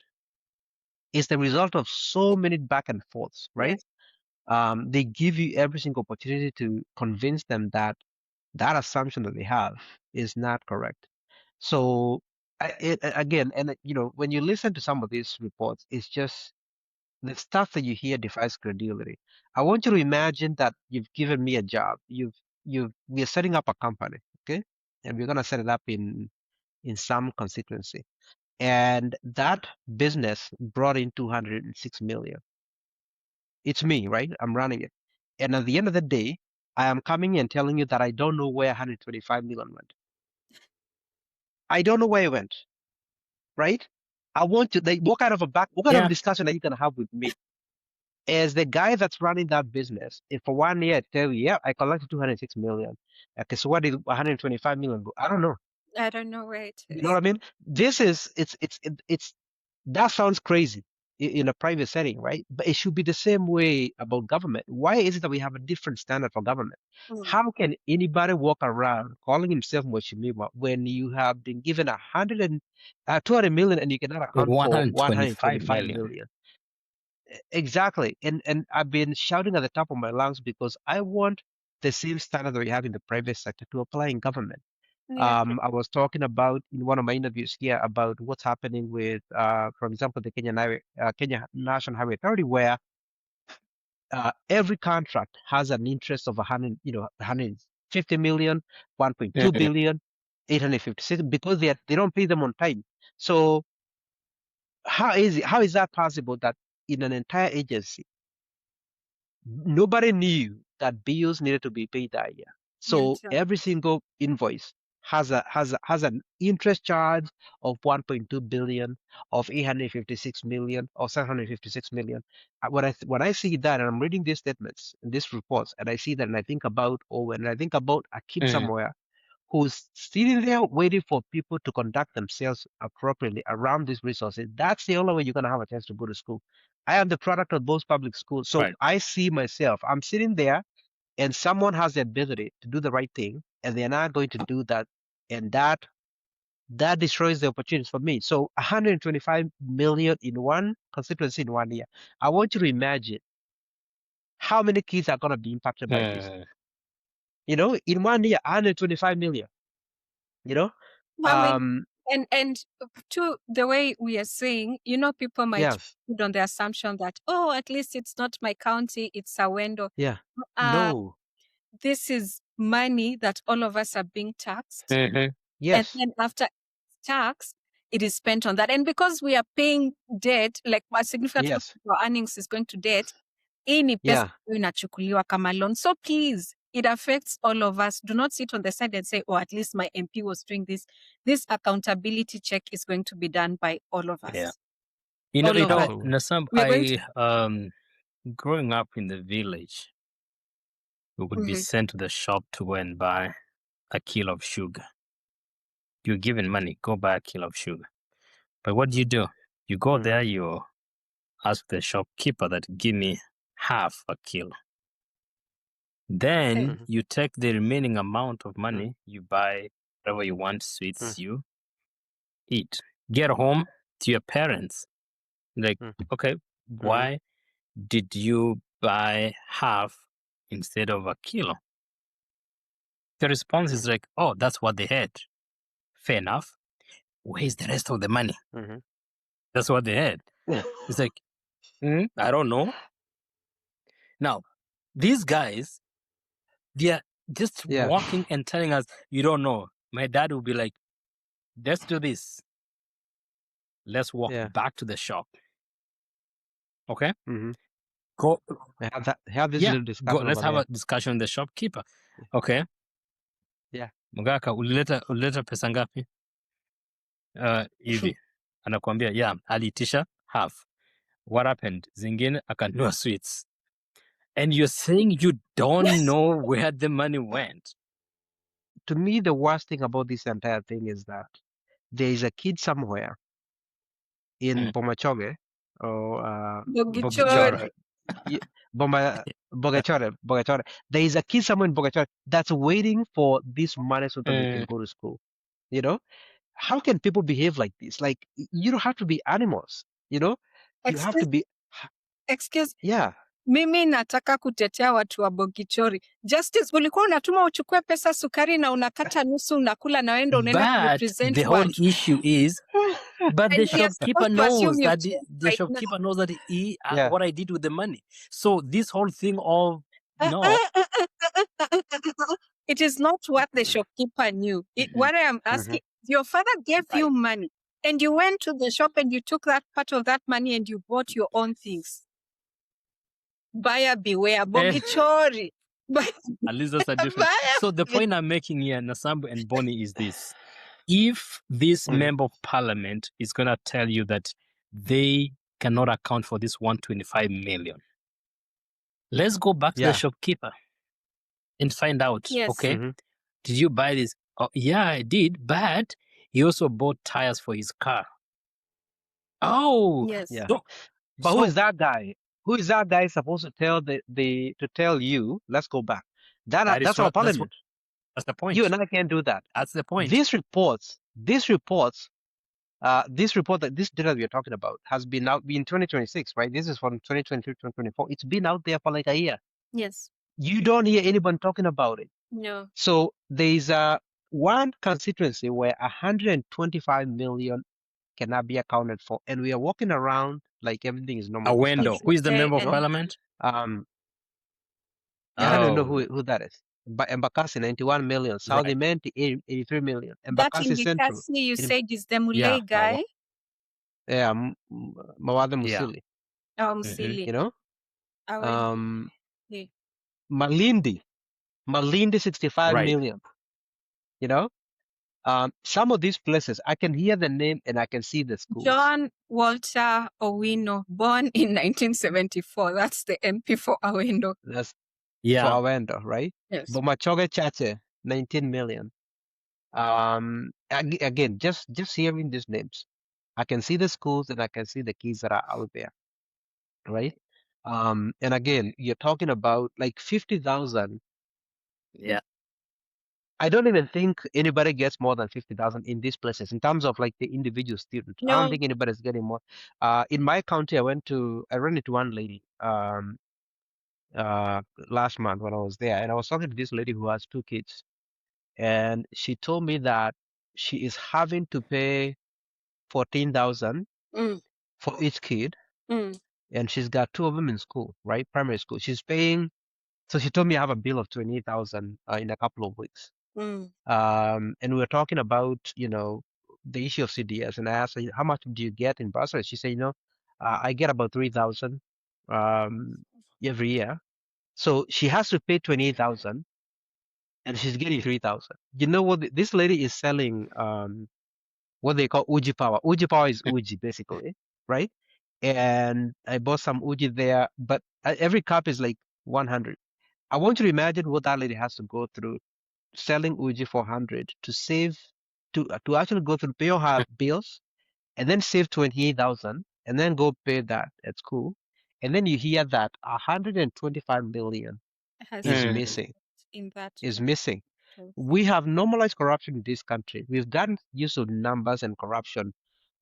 It's the result of so many back and forths, right? They give you every single opportunity to convince them that that assumption that they have is not correct. So again, and when you listen to some of these reports, it's just the stuff that you hear defies credibility. I want you to imagine that you've given me a job. We're setting up a company, okay? And we're gonna set it up in some constituency. And that business brought in 206 million. It's me, right? I'm running it. And at the end of the day, I am coming and telling you that I don't know where 125 million went. I don't know where it went, right? I want to, what kind of a discussion are you going to have with me? As the guy that's running that business, if for 1 year I tell you, yeah, I collected 206 million. Okay, so what did 125 million go? I don't know. I don't know where it is. You know what I mean? This is, that sounds crazy. in a private setting, right? But it should be the same way about government. Why is it that we have a different standard for government? How can anybody walk around calling himself Moshimiwa when you have been given 200 million and you cannot account for 125 125 million. million? Exactly. And I've been shouting at the top of my lungs because I want the same standard that we have in the private sector to apply in government. Yeah. I was talking about in one of my interviews here about what's happening with, for example, the Kenya National Highway Authority, where every contract has an interest of 150 million, 1.2 billion, 856 because they don't pay them on time. So how is that possible that in an entire agency nobody knew that bills needed to be paid that year? So Yeah. every single invoice has an interest charge of 1.2 billion, of 856 million, or 756 million. When I see that and I'm reading these statements, these reports, and I see that and I think about Owen, and I think about a kid somewhere who's sitting there waiting for people to conduct themselves appropriately around these resources. That's the only way you're going to have a chance to go to school. I am the product of both public schools. So Right. I see myself, I'm sitting there and someone has the ability to do the right thing and they're not going to do that. And that destroys the opportunities for me. So 125 million in one constituency in 1 year. I want you to imagine how many kids are going to be impacted by this. In 1 year, 125 million, you know? I mean, and to the way we are saying, people might Yes. put on the assumption that, at least it's not my county, it's Awendo. Yeah. No. This is money that all of us are being taxed. And Yes. then after tax, it is spent on that. And because we are paying debt, like a significant Yes. portion of our earnings is going to debt, hii ni pesa inachukuliwa kama loan. So please, it affects all of us. Do not sit on the side and say, at least my MP was doing this. This accountability check is going to be done by all of us. Yeah. Absolutely. Nasam, growing up in the village, we would be sent to the shop to go and buy a kilo of sugar. You're given money, go buy a kilo of sugar. But what do? You go there, you ask the shopkeeper that give me half a kilo. Then you take the remaining amount of money, you buy whatever you want, sweets, you eat. Get home to your parents. Like, okay, why did you buy half instead of a kilo? The response is like, that's what they had. Fair enough. Where's the rest of the money? That's what they had. It's like, I don't know. Now, these guys, they are just walking and telling us, you don't know. My dad will be like, let's do this. Let's walk back to the shop. Okay? Go. Have this little discussion. Go, let's have a discussion with the shopkeeper. Okay? Yeah. Mugaka, ulileta pesa ngapi? Hivi. Anakuambia, aliitisha half. What happened? Zingine akanunua sweets. And you're saying you don't know where the money went. To me, the worst thing about this entire thing is that there is a kid somewhere in Bomachoge or Bogichore. Bogachore. There is a kid somewhere in Bogachore that's waiting for this money so that they can go to school. How can people behave like this? Like, you don't have to be animals, you have to be. Excuse. Yeah. Mimi nataka kutetea watu wa Bogichori. Justice, ulikuwa unatuma uchukue pesa sukari na unakata nusu unakula na wendo unaenda represent the whole issue is, but the shopkeeper knows that the shopkeeper knows that what I did with the money. So this whole thing of no. It is not what the shopkeeper knew. What I am asking, your father gave you money and you went to the shop and you took that part of that money and you bought your own things. Buyer beware, Bogichori. At least that's a difference. So the point I'm making here, Nasambu and Bonnie, is this. If this member of parliament is going to tell you that they cannot account for this 125 million, let's go back to the shopkeeper and find out, okay, did you buy this? Oh, yeah, I did, but he also bought tires for his car. Oh, yes. But who is that guy? Who is that guy supposed to tell to tell you? Let's go back. That is That's our what, parliament. that's the You point. and I can't do that. That's the point. This report that this data we are talking about has been out in 2026, right? This is from 2023, 2024. It's been out there for like a year. Yes. You don't hear anyone talking about it. No. So there's one constituency where 125 million cannot be accounted for, and we are walking around like everything is normal in this Awendo, country. who is the Okay, member of and parliament? Yeah, I don't even know Oh, who that is. But Embakasi 91 million, South right. Imenti 83 million, that Embakasi Central, Indikasi you in, said is the Mulei Yeah. guy. yeah, Mawada Yeah. Musili, Msili. you know, Awendo. Malindi 65 Right. million, you know. Some of these places, I can hear the name and I can see the schools. John Walter Owino, born in 1974. That's the MP for Awendo. That's for Yeah. Awendo, right? Yes. Bomachoge Chache, 19 million. Again, just hearing these names, I can see the schools and I can see the kids that are out there, right? And again, you're talking about like 50,000. Yeah. I don't even think anybody gets more than 50,000 in these places in terms of like the individual student. I don't No. think anybody's getting more. In my county, I ran into one lady last month when I was there, and I was talking to this lady who has 2 kids, and she told me that she is having to pay 14,000 for each kid, and she's got 2 of them in school, right? Primary school. She's paying. So she told me I have a bill of 28,000 in a couple of weeks. And we were talking about, the issue of CDS, and I asked her, how much do you get in bursary? She said, I get about 3,000 every year. So she has to pay 28,000, and she's getting 3,000. You know what? This lady is selling what they call Uji Power. Uji Power is Uji, basically, right? And I bought some Uji there, but every cup is like 100. I want you to imagine what that lady has to go through selling Uji for 100 to save, to actually go through pay all her bills and then save 28,000 and then go pay that at school. And then you hear that 125 million is missing. In that. Is missing. We have normalized corruption in this country. We've gotten used to numbers and corruption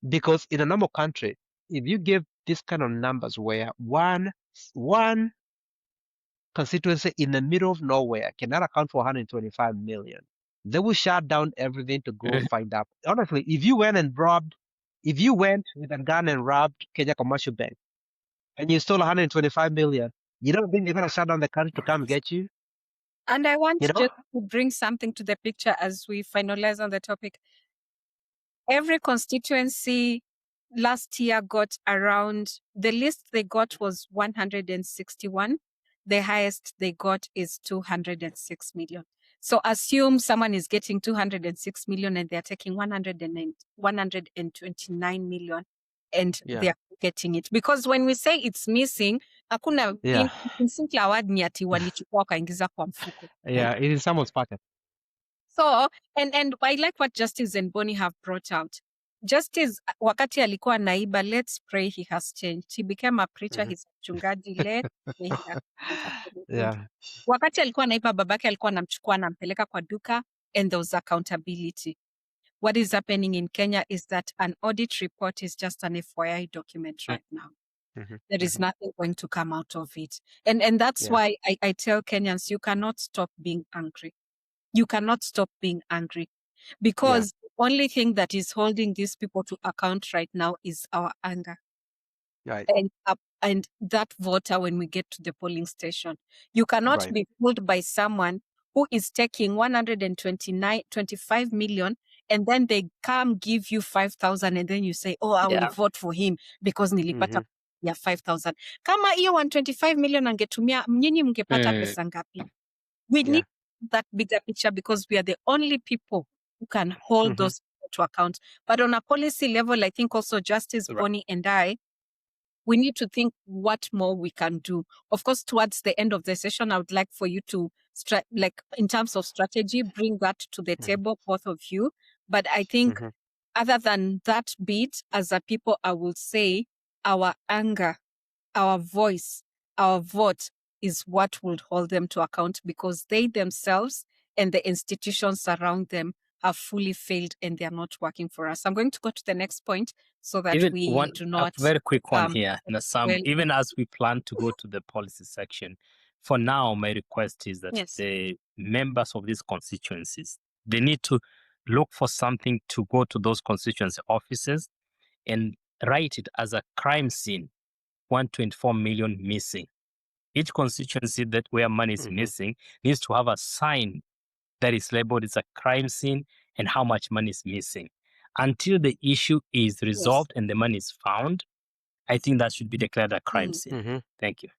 because in a normal country, if you give this kind of numbers where one constituency in the middle of nowhere cannot account for 125 million, they will shut down everything to go find out. Honestly, if you went with a gun and robbed Kenya Commercial Bank and you stole 125 million, you don't think they're going to shut down the country to come get you? And I want You know? just to bring something to the picture as we finalize on the topic. Every constituency last year got around, the least they got was 161. The highest they got is 206 million. So assume someone is getting 206 million and they're taking 129 million and they're getting it. Because when we say it's missing, hakuna in simple word ni ati walichukua wakaingiza kwa mfuko. Yeah, it is someone's pocket. So, and I like what Justice and Bonnie have brought out. Justice, wakati alikuwa naiba, let's pray he has changed. He became a preacher, he's mchungaji, let's pray he has Yeah. Wakati alikuwa naiba, babake alikuwa anamchukua anampeleka kwa duka, and there was accountability. What is happening in Kenya is that an audit report is just an FYI document right now. There is nothing going to come out of it. And that's why I tell Kenyans, you cannot stop being angry. You cannot stop being angry because the only thing that is holding these people to account right now is our anger. Right. And that voter when we get to the polling station. You cannot be fooled by someone who is taking 125 million and then they come give you 5,000 and then you say, oh, I will vote for him because nilipata ya 5,000. Kama hiyo 125 million angetumia, nyinyi mngepata pesa ngapi? We need that bigger picture because we are the only people who can hold those people to account. But on a policy level, I think also Justice Bonnie and I, we need to think what more we can do. Of course, towards the end of the session, I would like for you to, in terms of strategy, bring that to the table, both of you. But I think other than that bit, as a people, I will say our anger our voice, our vote is what would hold them to account, because they themselves and the institutions around them have fully failed and they are not working for us. I'm going to go to the next point so that Even we do a not very quick one um, here, Nasam. well, Even as we plan to go to the policy section, for now, my request is that yes. the members of these constituencies, they need to look for something to go to those constituency offices and write it as a crime scene, 124 million missing. Each constituency that where money is missing needs to have a sign that is labeled as a crime scene and how much money is missing. Until the issue is resolved and the money is found, I think that should be declared a crime scene. Thank you.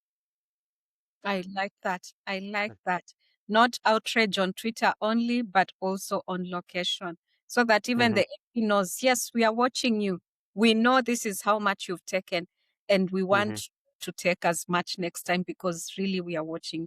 I like that. I like that. Not outrage on Twitter only, but also on location, so that even the AP knows, yes, we are watching you. We know this is how much you've taken, and we want to take as much next time, because really we are watching.